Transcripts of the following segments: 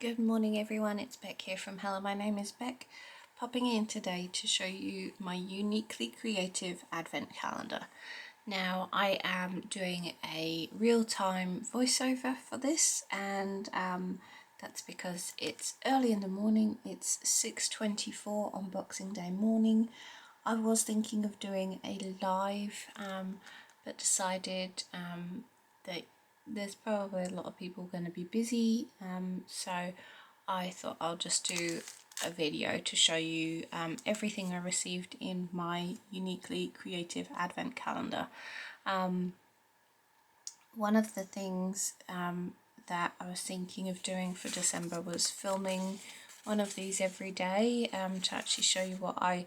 Good morning everyone, it's Beck here from Hello, my name is Beck, popping in today to show you my uniquely creative advent calendar. Now I am doing a real-time voiceover for this and that's because it's early in the morning. It's 6:24 on Boxing Day morning. I was thinking of doing a live but decided that there's probably a lot of people going to be busy, so I thought I'll just do a video to show you everything I received in my uniquely creative advent calendar. One of the things that I was thinking of doing for December was filming one of these every day to actually show you what I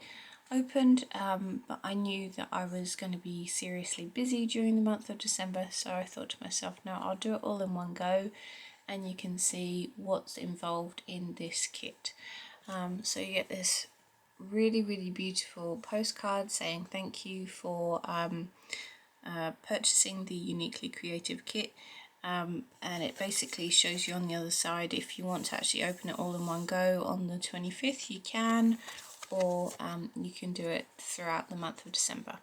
opened, but I knew that I was going to be seriously busy during the month of December, so I thought to myself, no, I'll do it all in one go and you can see what's involved in this kit. So you get this really beautiful postcard saying thank you for purchasing the uniquely creative kit, and it basically shows you on the other side if you want to actually open it all in one go on the 25th you can, or you can do it throughout the month of December.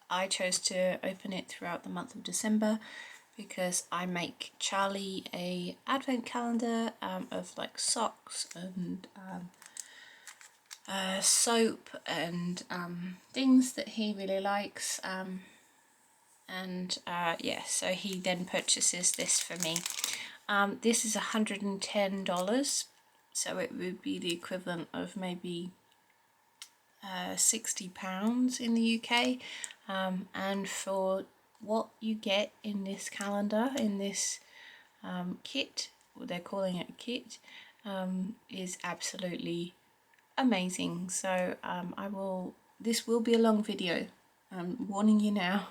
I chose to open it throughout the month of December because I make Charlie a advent calendar of like socks and soap and things that he really likes, yeah, so he then purchases this for me. This is $110, so it would be the equivalent of maybe £60 in the UK, and for what you get in this calendar, in this kit, they're calling it a kit, is absolutely amazing. So this will be a long video, I'm warning you now,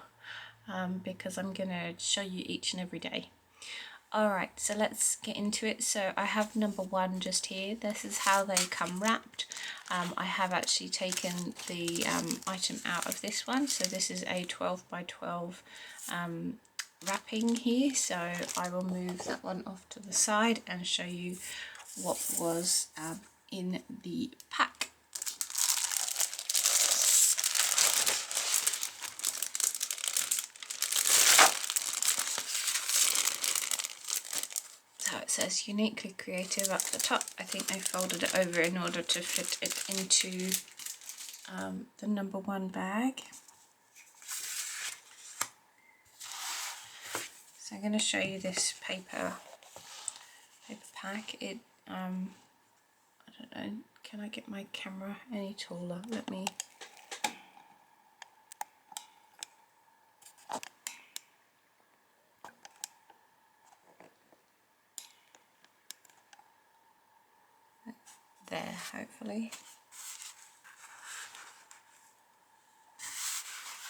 because I'm gonna show you each and every day. Alright, so let's get into it. So I have number one just here. This is how they come wrapped. I have actually taken the item out of this one. So this is a 12 by 12 wrapping here. So I will move that one off to the side and show you what was in the pack. So it says uniquely creative up the top. I think they folded it over in order to fit it into the number one bag. So I'm going to show you this paper pack. It I don't know, can I get my camera any taller? Let me. There, hopefully.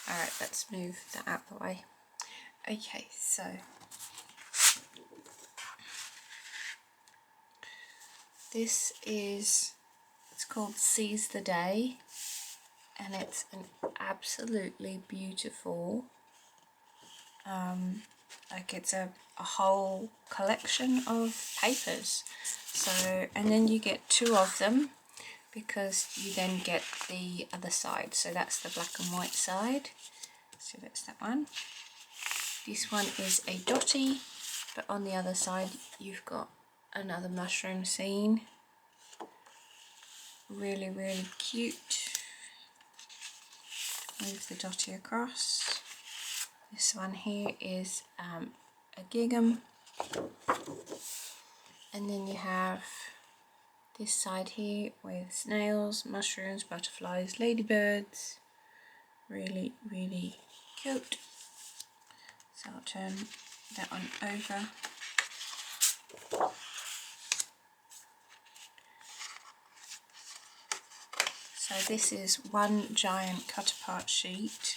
Alright, let's move that out of the way. Okay, so this is, it's called Seize the Day, and it's an absolutely beautiful, like it's a whole collection of papers. So, and then you get two of them because you then get the other side. So that's the black and white side. So that's that one. This one is a dotty, but on the other side you've got another mushroom scene. Really cute. Move the dotty across. This one here is a gingham, and then you have this side here with snails, mushrooms, butterflies, ladybirds. Really cute. So I'll turn that one over. So this is one giant cut apart sheet.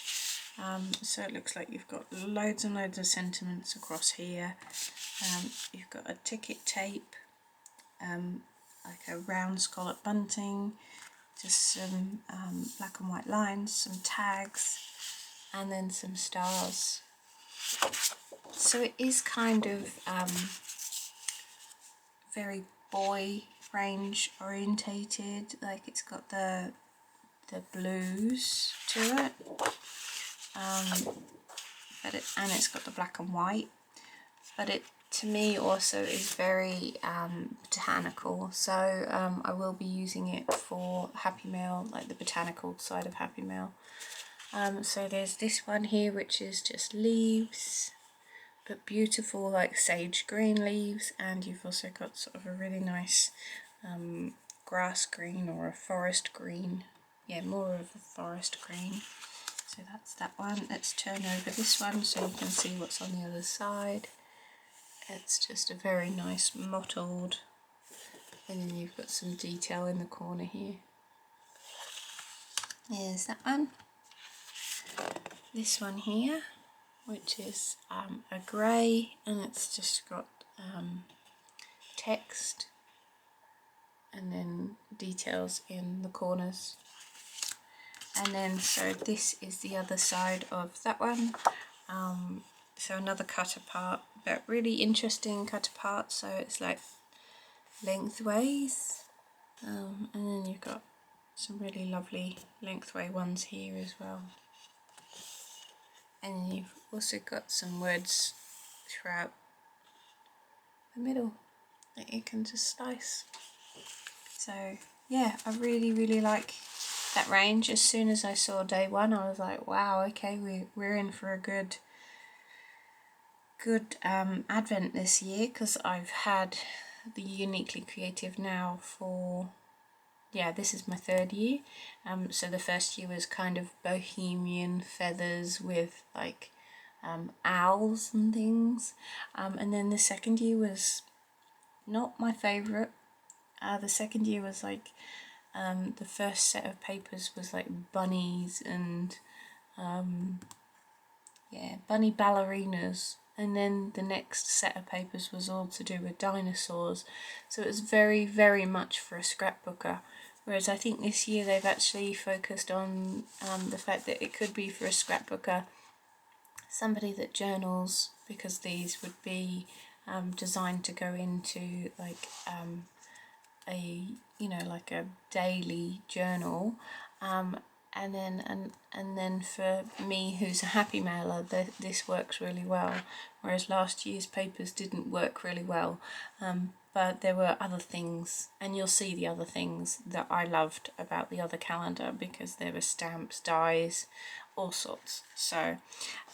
So it looks like you've got loads and loads of sentiments across here. You've got a ticket tape, like a round scallop bunting, just some black and white lines, some tags, and then some stars. So it is kind of very boy range orientated, like it's got the blues to it, and it's got the black and white, but it to me also is very botanical, so I will be using it for Happy Mail, like the botanical side of Happy Mail. So there's this one here which is just leaves, but beautiful like sage green leaves, and you've also got sort of a really nice grass green or a forest green, yeah, more of a forest green. So that's that one. Let's turn over this one so you can see what's on the other side. It's just a very nice mottled, and then you've got some detail in the corner here. There's that one. This one here, which is a grey, and it's just got text and then details in the corners. And then so this is the other side of that one. So another cut apart, but really interesting cut apart, so it's like lengthways, and then you've got some really lovely lengthway ones here as well. And you've also got some words throughout the middle that you can just slice. So yeah, I really like that range. As soon as I saw day one, I was like, wow, okay, we're in for a good advent this year, because I've had the Uniquely Creative now for, yeah, this is my third year. So the first year was kind of bohemian feathers with like owls and things, and then the second year was not my favourite. The second year was like the first set of papers was like bunnies and yeah, bunny ballerinas, and then the next set of papers was all to do with dinosaurs, so it was very much for a scrapbooker. Whereas I think this year they've actually focused on the fact that it could be for a scrapbooker, somebody that journals, because these would be designed to go into like a, you know, like a daily journal, and then for me who's a happy mailer, this works really well, whereas last year's papers didn't work really well, but there were other things, and you'll see the other things that I loved about the other calendar, because there were stamps, dies, all sorts. So,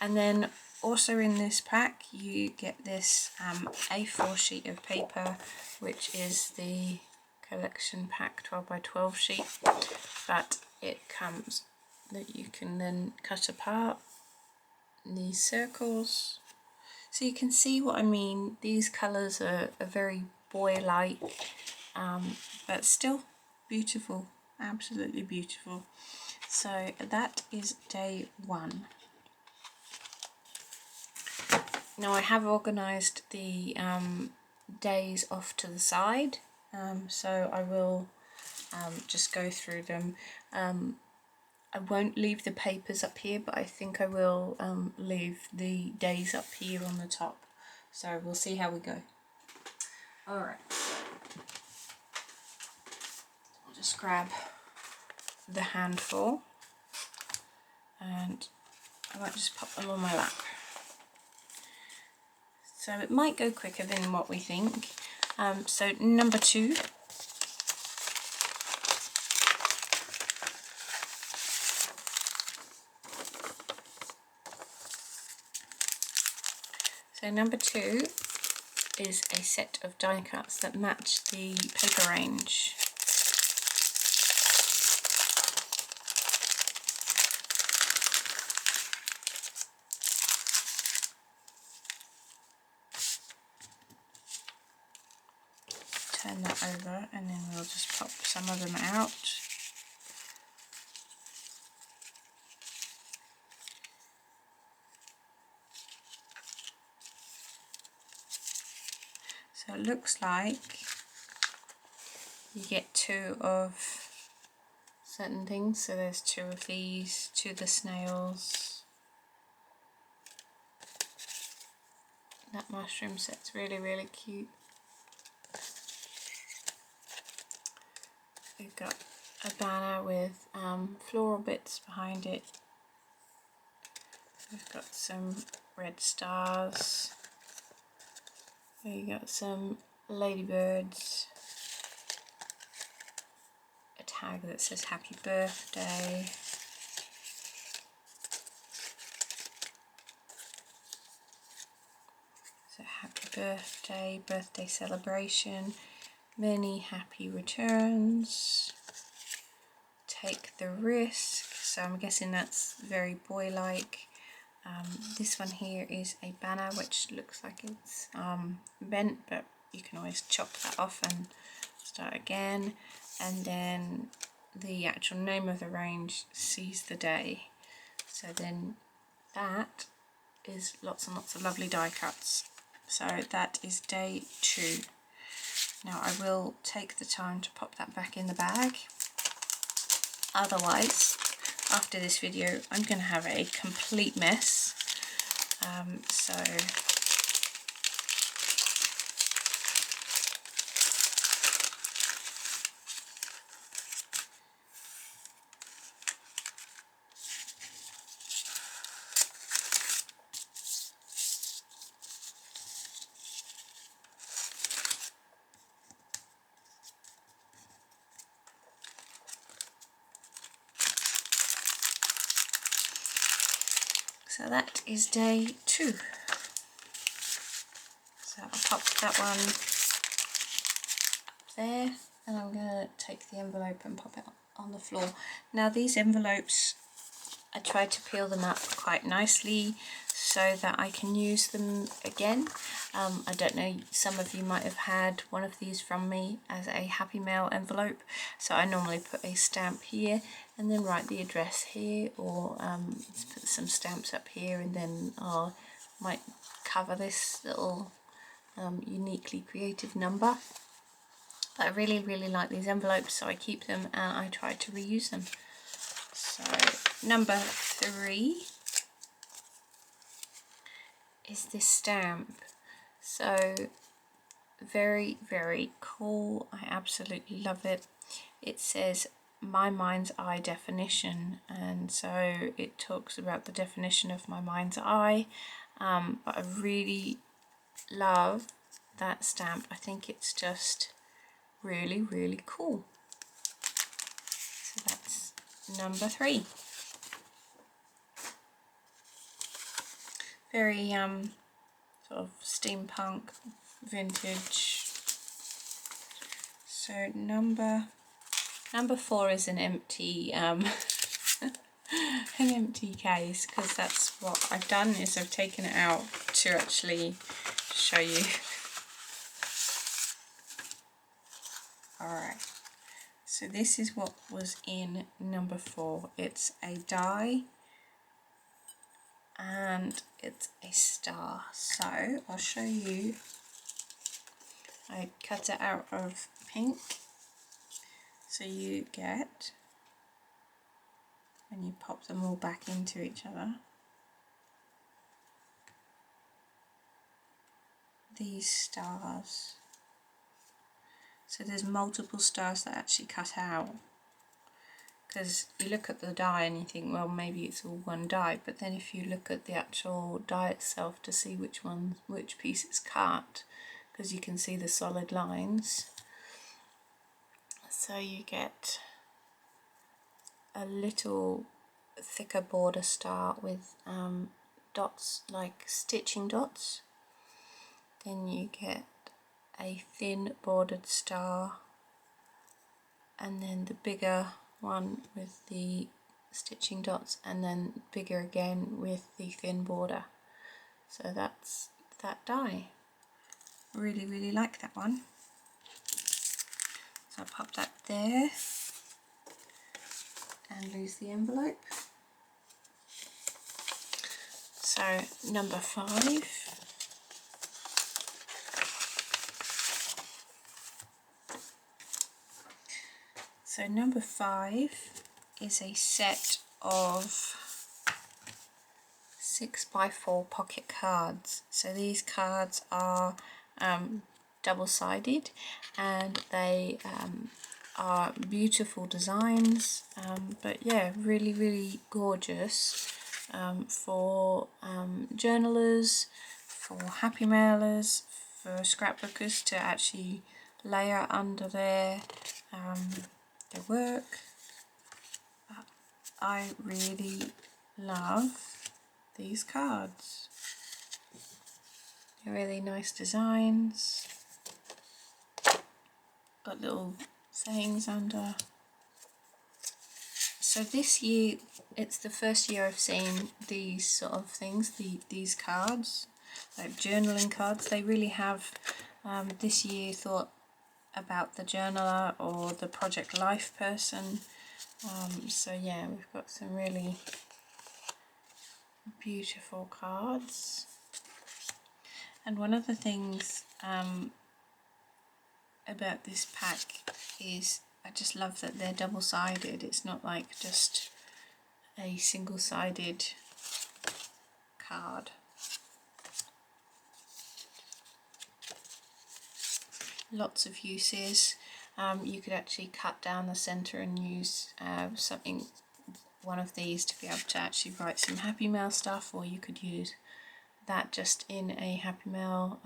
and then also in this pack you get this A4 sheet of paper, which is the collection pack 12 by 12 sheet, but it comes that you can then cut apart these circles, so you can see what I mean. These colours are very boy-like, but still beautiful, absolutely beautiful. So that is day one. Now I have organised the days off to the side, so I will just go through them. I won't leave the papers up here, but I think I will leave the days up here on the top. So we'll see how we go. Alright, I'll just grab the handful, and I might just pop them on my lap. So it might go quicker than what we think. So number 2. So number 2 is a set of die cuts that match the paper range. Turn that over, and then we'll just pop some of them out. So it looks like you get 2 of certain things. So there's 2 of these, 2 of the snails. That mushroom set's really cute. we've got a banner with floral bits behind it. We've got some red stars. We got some ladybirds. A tag that says happy birthday. So happy birthday, birthday celebration, many happy returns, take the risk. So I'm guessing that's very boy-like. This one here is a banner which looks like it's bent, but you can always chop that off and start again. And then the actual name of the range, Seize the Day. So then that is lots and lots of lovely die cuts. So that is day 2. Now I will take the time to pop that back in the bag. Otherwise, after this video, I'm going to have a complete mess. So that is day 2. So I'll pop that one up there, and I'm going to take the envelope and pop it on the floor. Now these envelopes, I tried to peel them up quite nicely so that I can use them again. I don't know, some of you might have had one of these from me as a Happy Mail envelope. So I normally put a stamp here and then write the address here, or put some stamps up here, and then I might cover this little uniquely creative number. But I really like these envelopes, so I keep them and I try to reuse them. So number 3 is this stamp. So very cool. I absolutely love it. It says my mind's eye definition, and so it talks about the definition of my mind's eye. But I really love that stamp. I think it's just really cool. So that's number 3. Very sort of steampunk, vintage. So number 4 is an empty an empty case, because that's what I've done, is I've taken it out to actually show you. Alright, so this is what was in number 4. It's a die and it's a star. So I'll show you. I cut it out of pink, so you get, when you pop them all back into each other, these stars. So there's multiple stars that actually cut out, because you look at the die and you think, well, maybe it's all one die, but then if you look at the actual die itself to see which piece is cut, because you can see the solid lines, so you get a little thicker border star with dots, like stitching dots. Then you get a thin bordered star, and then the bigger one with the stitching dots, and then bigger again with the thin border. So that's that die. Really like that one. So I'll pop that there and lose the envelope. So number 5. So number 5 is a set of 6x4 pocket cards. So these cards are double-sided, and they are beautiful designs, but yeah, really gorgeous for journalers, for happy mailers, for scrapbookers to actually layer under their work. I really love these cards. They're really nice designs. Got little sayings under. So this year, it's the first year I've seen these sort of things, these cards, like journaling cards. They really have this year thought about the journaler or the project life person. So yeah, we've got some really beautiful cards. And one of the things about this pack is I just love that they're double-sided. It's not like just a single-sided card. Lots of uses. You could actually cut down the center and use one of these to be able to actually write some Happy Mail stuff, or you could use that just in a Happy Mail.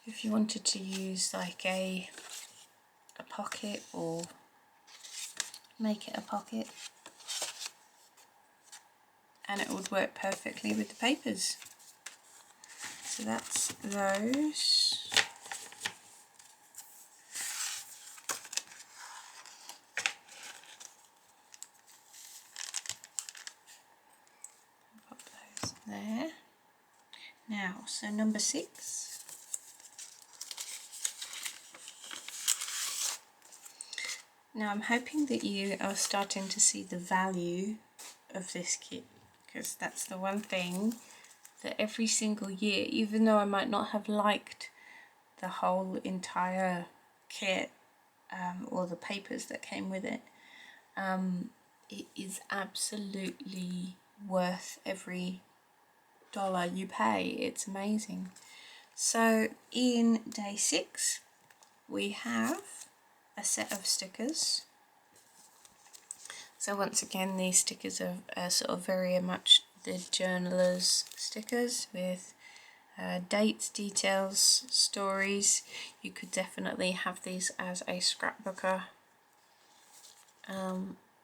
If you wanted to use like a pocket or make it a pocket, and it would work perfectly with the papers. So that's those. Pop those there. Now, so number 6. Now I'm hoping that you are starting to see the value of this kit, because that's the one thing that every single year, even though I might not have liked the whole entire kit or the papers that came with it, it is absolutely worth every dollar you pay. It's amazing. So in day 6 we have a set of stickers. So once again, these stickers are sort of very much the journaler's stickers with dates, details, stories. You could definitely have these as a scrapbooker.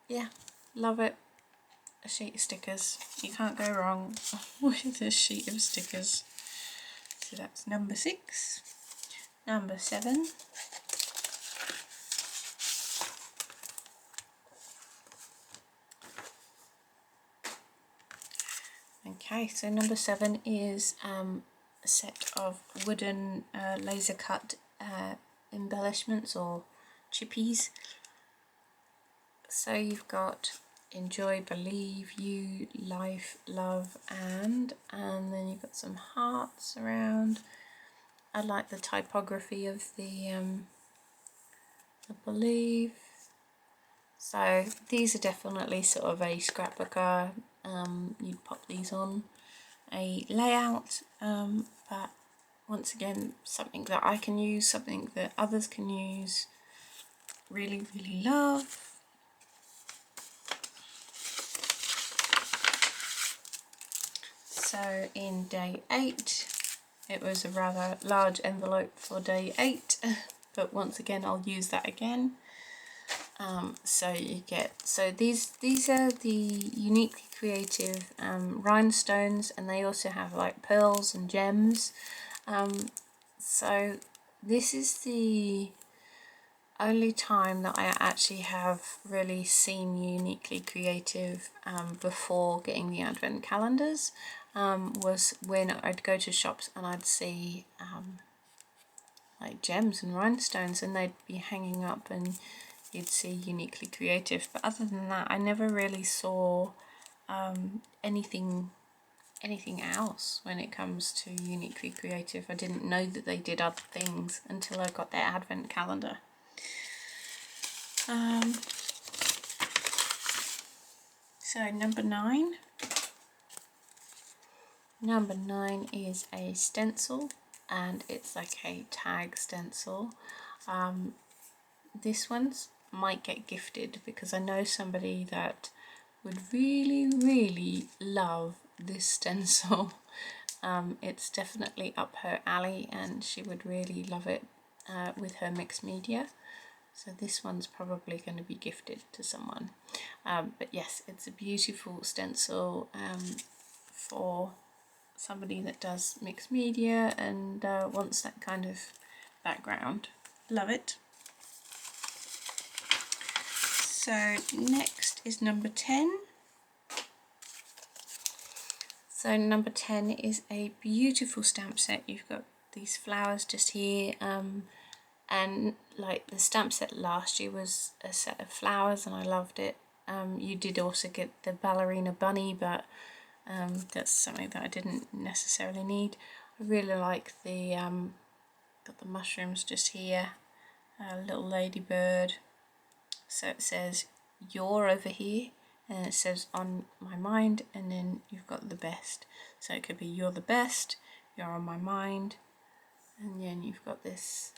Yeah, love it. A sheet of stickers. You can't go wrong with a sheet of stickers. So that's number 6. Number 7. Okay, so number 7 is a set of wooden laser cut embellishments or chippies. So you've got enjoy, believe, you, life, love, and then you've got some hearts around. I like the typography of the believe. So these are definitely sort of a scrapbooker. You'd pop these on a layout, but once again, something that I can use, something that others can use. Really love. So in day 8, it was a rather large envelope for day 8, but once again I'll use that again. So you get, so these are the uniquely creative rhinestones, and they also have like pearls and gems. So this is the only time that I actually have really seen uniquely creative before getting the advent calendars, was when I'd go to shops and I'd see like gems and rhinestones, and they'd be hanging up and you'd see uniquely creative. But other than that, I never really saw anything else when it comes to uniquely creative. I didn't know that they did other things until I got their advent calendar. So number 9. Number 9 is a stencil, and it's like a tag stencil. this one's might get gifted because I know somebody that would really love this stencil. It's definitely up her alley and she would really love it with her mixed media. So this one's probably going to be gifted to someone. But yes, it's a beautiful stencil for somebody that does mixed media and wants that kind of background. Love it. So next is number 10. So number 10 is a beautiful stamp set. You've got these flowers just here, and like the stamp set last year was a set of flowers and I loved it. You did also get the ballerina bunny, but that's something that I didn't necessarily need. I really like the got the mushrooms just here, a little ladybird. So it says you're over here, and it says on my mind, and then you've got the best. So it could be you're the best, you're on my mind, and then you've got this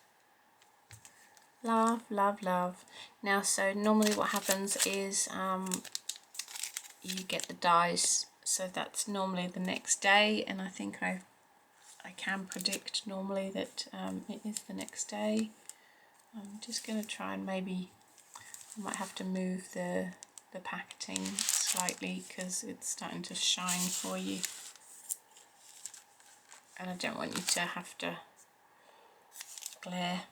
love, love, love. Now, so normally what happens is you get the dies, so that's normally the next day, and I think I can predict normally that it is the next day. I'm just going to try and maybe I might have to move the packaging slightly because it's starting to shine for you, and I don't want you to have to glare.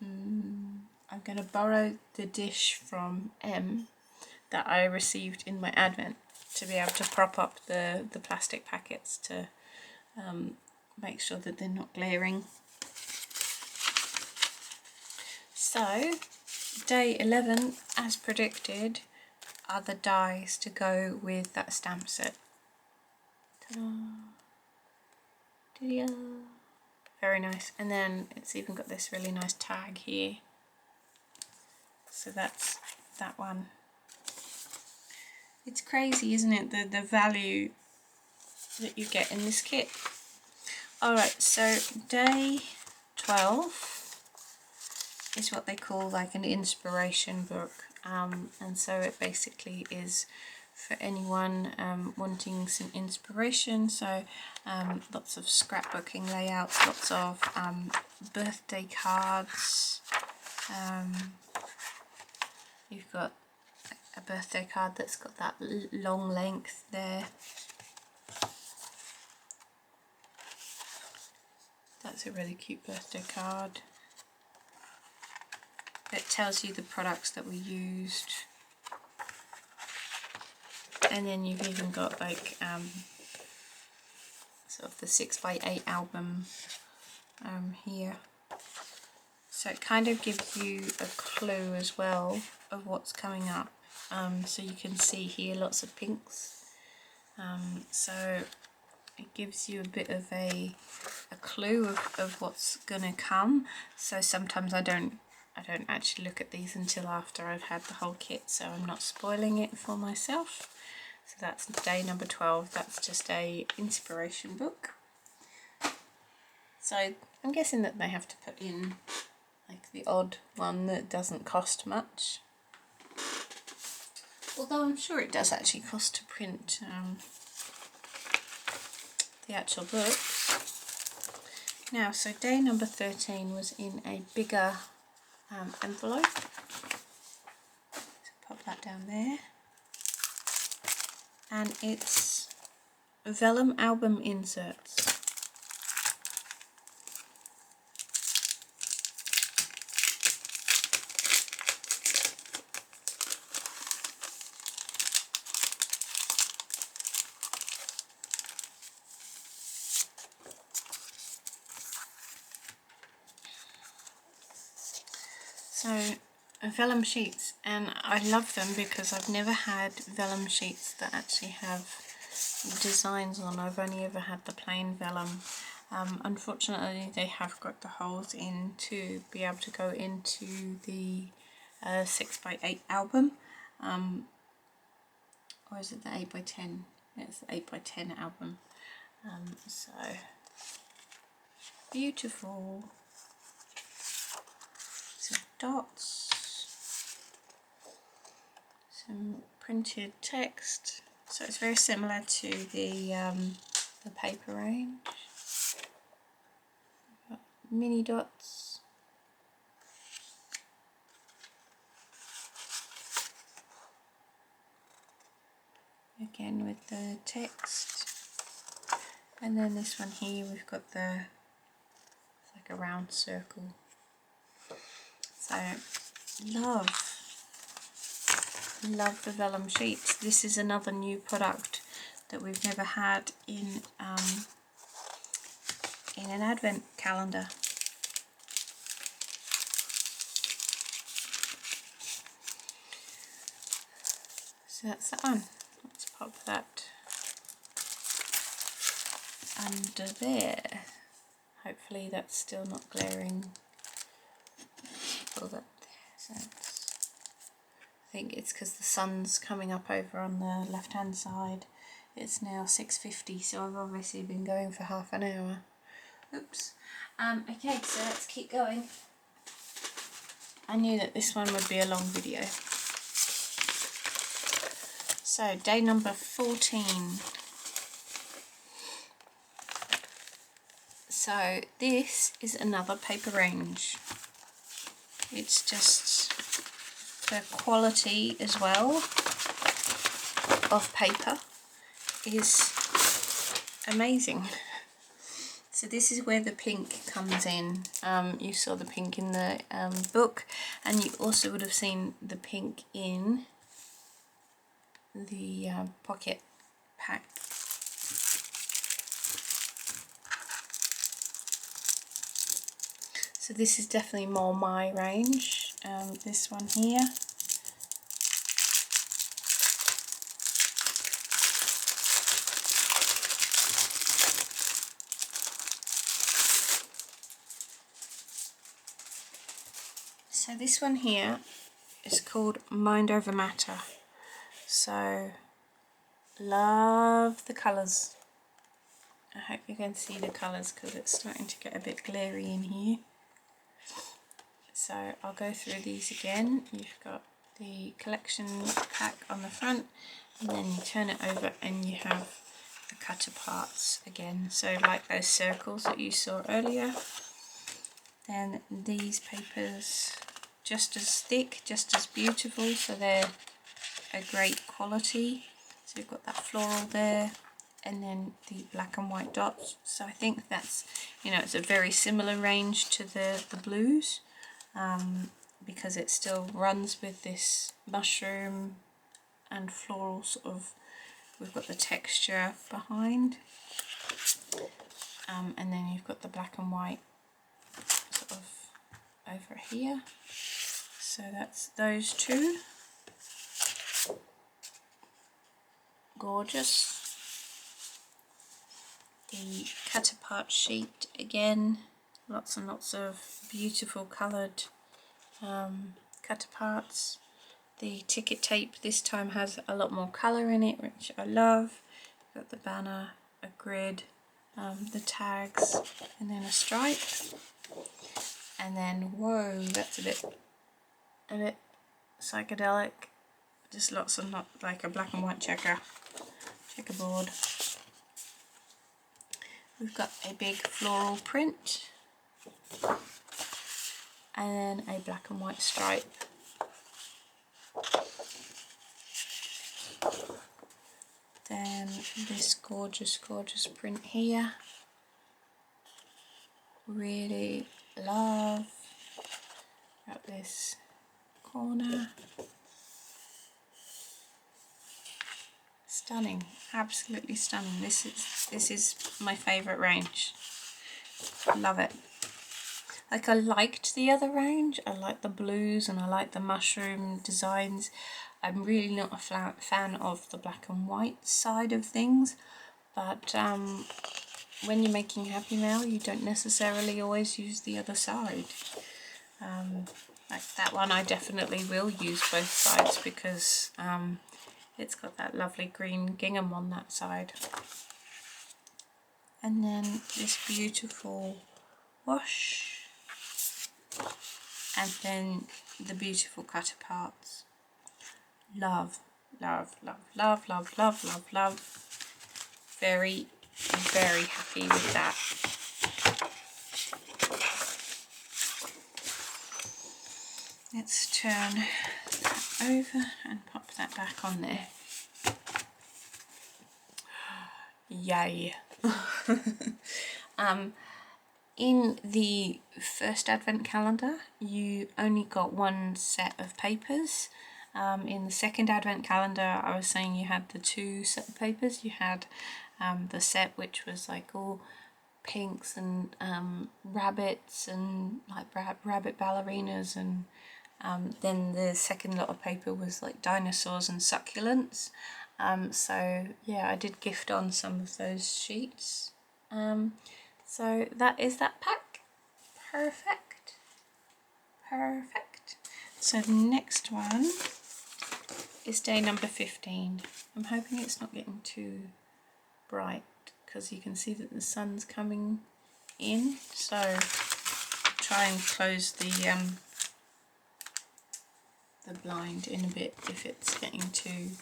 I'm going to borrow the dish from M that I received in my advent to be able to prop up the plastic packets to make sure that they're not glaring. So day 11, as predicted, are the dies to go with that stamp set. Ta-da! Ta-da! Very nice. And then it's even got this really nice tag here. So that's that one. It's crazy, isn't it, the value that you get in this kit. Alright, so day 12 is what they call like an inspiration book, and so it basically is for anyone wanting some inspiration. So lots of scrapbooking layouts, lots of birthday cards. You've got a birthday card that's got that long length there. That's a really cute birthday card. It tells you the products that were used, and then you've even got like sort of the 6x8 album here. So it kind of gives you a clue as well of what's coming up. So you can see here lots of pinks. So it gives you a bit of a clue of what's gonna come. So sometimes I don't actually look at these until after I've had the whole kit, so I'm not spoiling it for myself. So that's day number 12. That's just a inspiration book. So I'm guessing that they have to put in like the odd one that doesn't cost much. Although I'm sure it does actually cost to print the actual book. Now, so day number 13 was in a bigger envelope. So pop that down there. And it's vellum album inserts. So vellum sheets, and I love them because I've never had vellum sheets that actually have designs on. I've only ever had the plain vellum. Unfortunately they have got the holes in to be able to go into the 6x8 album, or is it the 8x10? It's the 8x10 album. So beautiful. Some dots, some printed text. So it's very similar to the paper range. Got mini dots. Again with the text. And then this one here, we've got it's like a round circle. So love the vellum sheets. This is another new product that we've never had in an advent calendar. So that's that one. Let's pop that under there. Hopefully that's still not glaring. Let's pull that there. So I think it's because the sun's coming up over on the left hand side. It's now 6:50, so I've obviously been going for half an hour. Oops. Okay, so let's keep going. I knew that this one would be a long video. So day number 14. So this is another paper range. It's just the quality as well of paper is amazing. So this is where the pink comes in. You saw the pink in the book, and you also would have seen the pink in the pocket pack. So this is definitely more my range. This one here. So this one here is called Mind Over Matter. So love the colours. I hope you can see the colours because it's starting to get a bit glary in here. So I'll go through these again. You've got the collection pack on the front, and then you turn it over and you have the cut parts again. So like those circles that you saw earlier. Then these papers, just as thick, just as beautiful, so they're a great quality. So you've got that floral there, and then the black and white dots. So I think that's, it's a very similar range to the blues, because it still runs with this mushroom and floral sort of, we've got the texture behind, and then you've got the black and white sort of over here. So that's those two. Gorgeous. The cut apart sheet again, lots and lots of beautiful coloured cut aparts. The ticket tape this time has a lot more colour in it, which I love. Got the banner, a grid, the tags, and then a stripe. And then, whoa, that's a bit psychedelic. Just lots of, not like a black and white checkerboard. We've got a big floral print, and then a black and white stripe. Then this gorgeous, gorgeous print here. Really love. Got this corner. Stunning, absolutely stunning. This is my favourite range. Love it. Like, I liked the other range. I like the blues and I like the mushroom designs. I'm really not a fan of the black and white side of things, but when you're making Happy Mail, you don't necessarily always use the other side. Like that one, I definitely will use both sides because it's got that lovely green gingham on that side. And then this beautiful wash, and then the beautiful cutter parts. Love, love, love, love, love, love, love, love. Very, very happy with that. Let's turn that over and pop that back on there. Yay! In the first advent calendar, you only got one set of papers. In the second advent calendar, I was saying you had the two set of papers. You had the set which was like all pinks and rabbits and like rabbit ballerinas, and then the second lot of paper was like dinosaurs and succulents. So yeah, I did gift on some of those sheets. So that is that pack. Perfect. Perfect. So the next one is day number 15. I'm hoping it's not getting too bright because you can see that the sun's coming in. So try and close the blind in a bit if it's getting too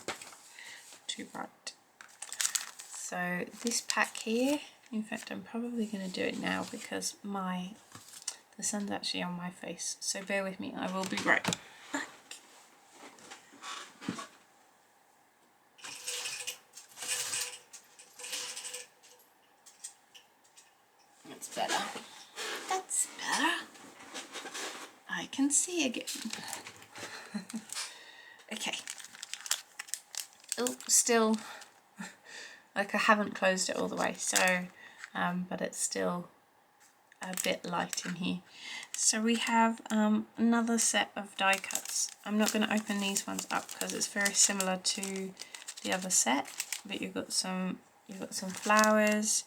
bright. So this pack here, in fact I'm probably going to do it now because the sun's actually on my face, so bear with me, I will be right back. That's better. That's better. I can see again. Okay. Oh, still, like I haven't closed it all the way, so, but it's still a bit light in here. So we have another set of die cuts. I'm not going to open these ones up because it's very similar to the other set, but you've got some flowers,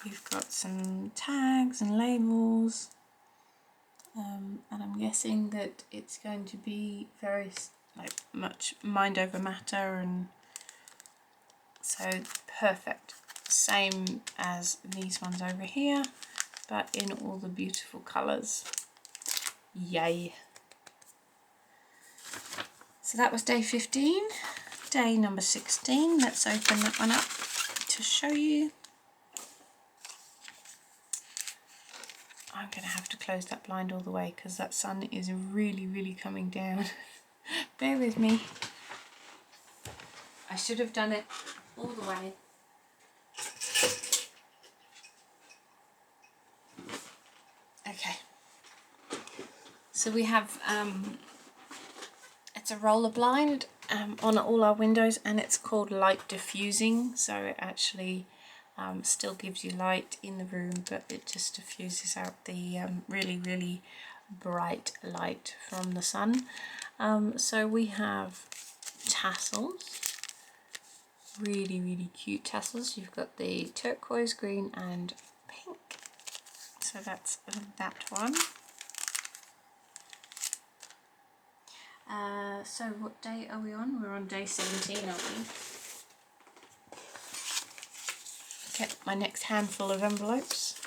you've got some tags and labels, and I'm guessing that it's going to be very like much mind over matter, and so perfect, same as these ones over here, but in all the beautiful colours. Yay! So that was day 15. Day number 16, let's open that one up to show you. I'm going to have to close that blind all the way because that sun is really coming down. Bear with me. I should have done it all the way. Okay. So we have, it's a roller blind on all our windows, and it's called light diffusing. So it actually still gives you light in the room, but it just diffuses out the really bright light from the sun. So we have tassels, really cute tassels. You've got the turquoise, green and pink. So that's that one. So what day are we on? We're on day 17, aren't we? Okay, my next handful of envelopes.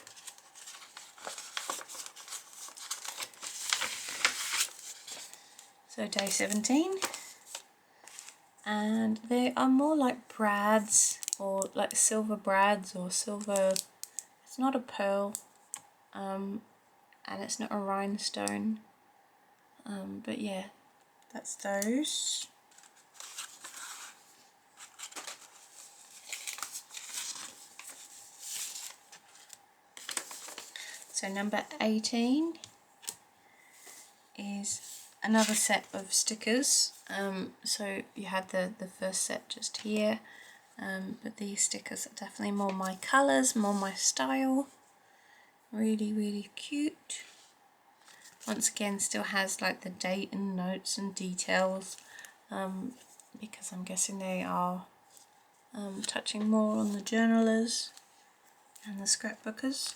So day 17. And they are more like brads, or like silver brads, or silver, it's not a pearl, and it's not a rhinestone, but yeah, that's those. So number 18 is another set of stickers. So you had the first set just here, but these stickers are definitely more my colours, more my style. Really cute. Once again, still has like the date and notes and details, because I'm guessing they are touching more on the journalers and the scrapbookers.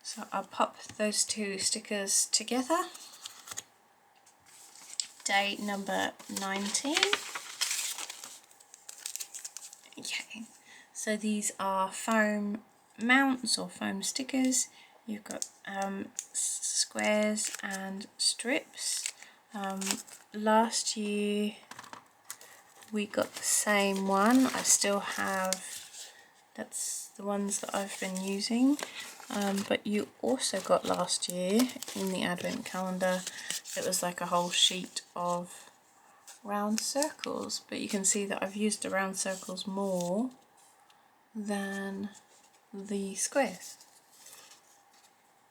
So I'll pop those two stickers together. Day number 19. Okay, so these are foam mounts or foam stickers, You've got squares and strips. Last year we got the same one. I still have, that's the ones that I've been using. But you also got last year in the advent calendar, it was like a whole sheet of round circles, but you can see that I've used the round circles more than the squares.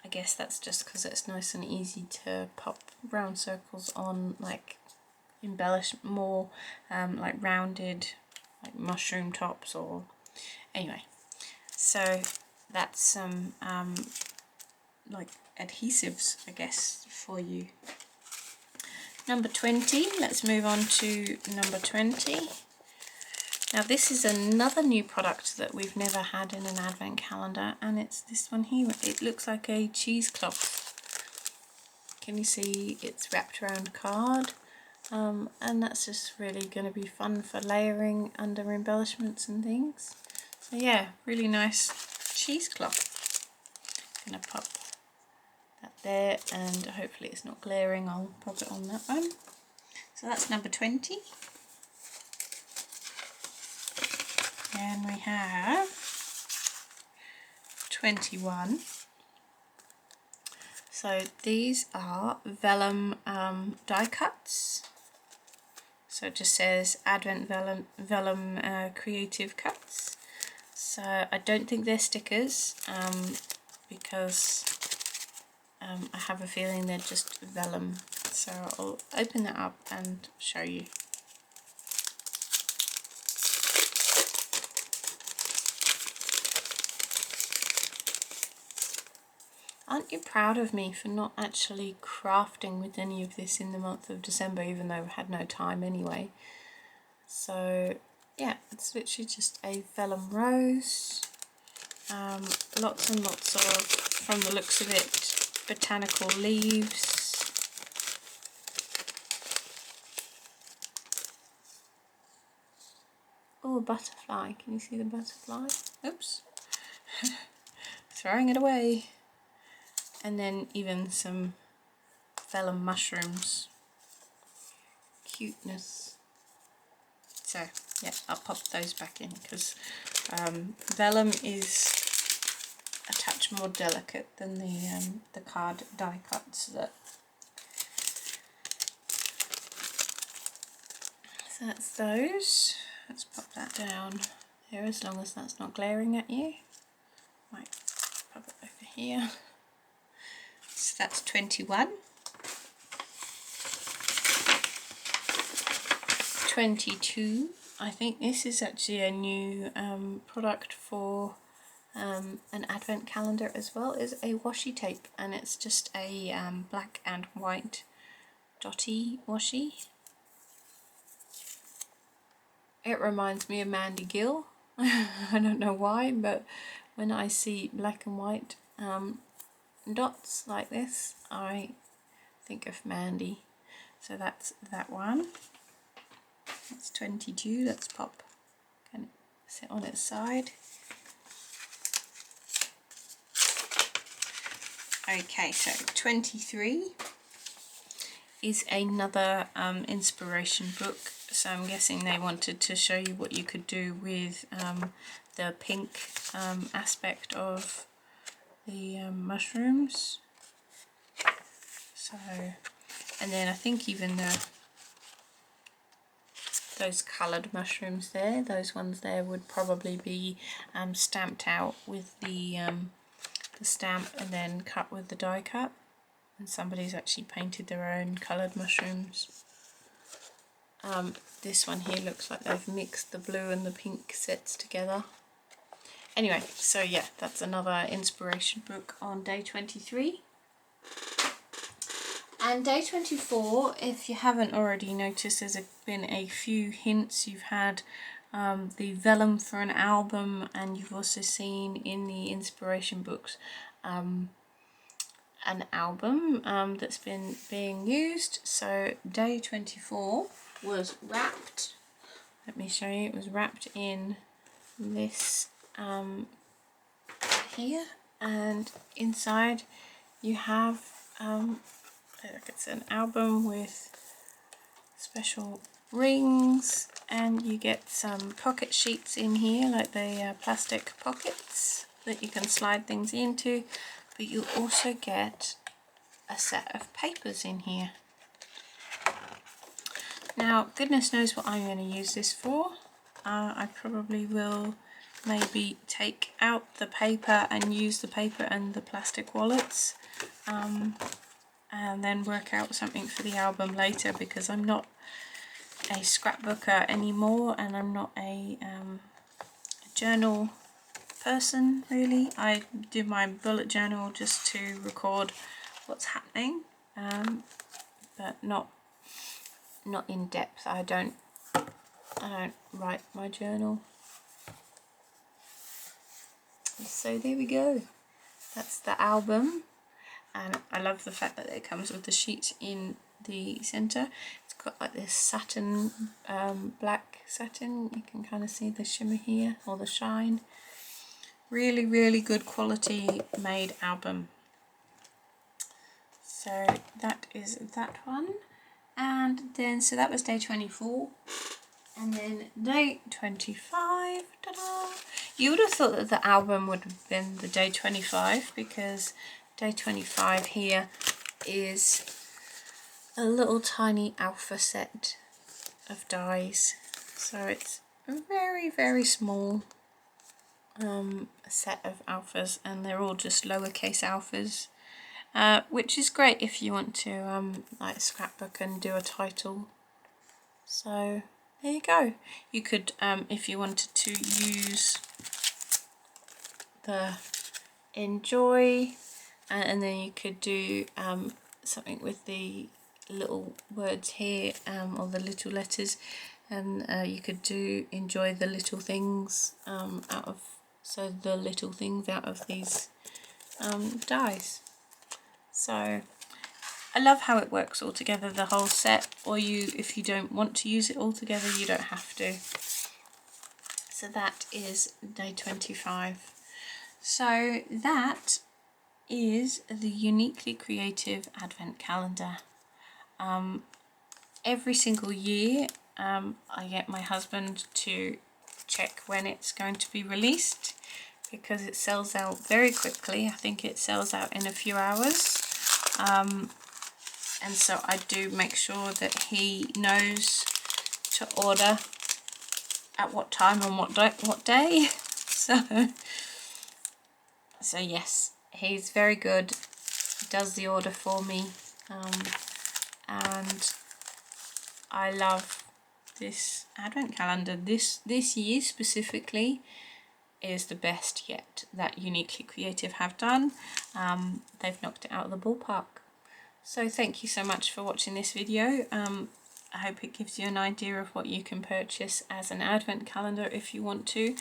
I guess that's just because it's nice and easy to pop round circles on, like embellish more like rounded like mushroom tops, or anyway. So that's some like adhesives, I guess, for you. Number 20, let's move on to number 20. Now this is another new product that we've never had in an advent calendar, and it's this one here. It looks like a cheesecloth. Can you see it's wrapped around card? And that's just really going to be fun for layering under embellishments and things. So yeah, really nice cheesecloth. Gonna pop that there, and hopefully it's not glaring. I'll pop it on that one. So that's number 20. And we have 21. So these are vellum die cuts. So it just says Advent Vellum Creative Cuts. So I don't think they're stickers, because I have a feeling they're just vellum. So I'll open that up and show you. Aren't you proud of me for not actually crafting with any of this in the month of December, even though I had no time anyway? So yeah, it's literally just a vellum rose. Lots and lots of, from the looks of it, botanical leaves. Oh, a butterfly. Can you see the butterfly? Oops. Throwing it away. And then even some vellum mushrooms. Cuteness. So yeah, I'll pop those back in because vellum is a touch more delicate than the card die cuts. So that's those. Let's pop that down there as long as that's not glaring at you. Right, pop it over here. So that's 21. 22. I think this is actually a new product for an advent calendar as well. Is a washi tape, and it's just a black and white dotty washi. It reminds me of Mandy Gill. I don't know why, but when I see black and white dots like this, I think of Mandy. So that's that one. That's 22. Let's pop. Can it sit on its side? Okay, so 23 is another inspiration book. So I'm guessing they wanted to show you what you could do with the pink aspect of the mushrooms. So, and then I think even those coloured mushrooms there, those ones there would probably be stamped out with the stamp and then cut with the die cut. And somebody's actually painted their own coloured mushrooms. This one here looks like they've mixed the blue and the pink sets together. Anyway, so yeah, that's another inspiration book on day 23. And day 24, if you haven't already noticed, there's been a few hints. You've had the vellum for an album, and you've also seen in the inspiration books an album that's been being used. So day 24 was wrapped. Let me show you. It was wrapped in this here. and inside you have it's an album with special rings, and you get some pocket sheets in here, like the plastic pockets that you can slide things into, but you also get a set of papers in here. Now goodness knows what I'm going to use this for. I probably will maybe take out the paper and use the paper and the plastic wallets, and then work out something for the album later, because I'm not a scrapbooker anymore, and I'm not a journal person really. I do my bullet journal just to record what's happening, but not in depth. I don't write my journal. So there we go. That's the album, and I love the fact that it comes with the sheets in the center. It's got like this satin, black satin. You can kind of see the shimmer here, or the shine. Really, really good quality made album. So that is that one. And then, so that was day 24. And then day 25, ta-da! You would have thought that the album would have been the day 25, because day 25 here is a little tiny alpha set of dies. So it's a very, very small set of alphas, and they're all just lowercase alphas, which is great if you want to like scrapbook and do a title. So there you go. You could, if you wanted to use the enjoy, and then you could do something with the little words here, or the little letters, and you could do enjoy the little things out of these dies. So I love how it works all together, the whole set, or if you don't want to use it all together, you don't have to. So that is day 25. So that is the Uniquely Creative Advent Calendar. Every single year I get my husband to check when it's going to be released, because it sells out very quickly. I think it sells out in a few hours. And so I do make sure that he knows to order at what time and what day. So yes, he's very good. He does the order for me, and I love this advent calendar. This year specifically is the best yet that Uniquely Creative have done. They've knocked it out of the ballpark. So thank you so much for watching this video. I hope it gives you an idea of what you can purchase as an advent calendar if you want to.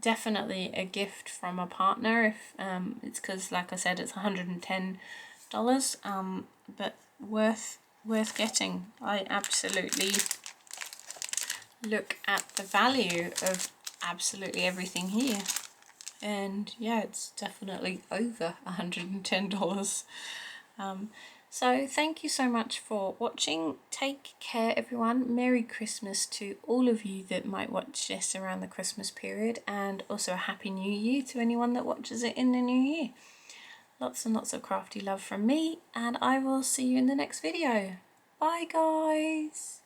Definitely a gift from a partner, if it's because, like I said, it's $110, but worth getting. I absolutely look at the value of absolutely everything here, and yeah, it's definitely over $110. So thank you so much for watching. Take care, everyone. Merry Christmas to all of you that might watch this around the Christmas period, and also a Happy New Year to anyone that watches it in the new year. Lots and lots of crafty love from me, and I will see you in the next video. Bye guys!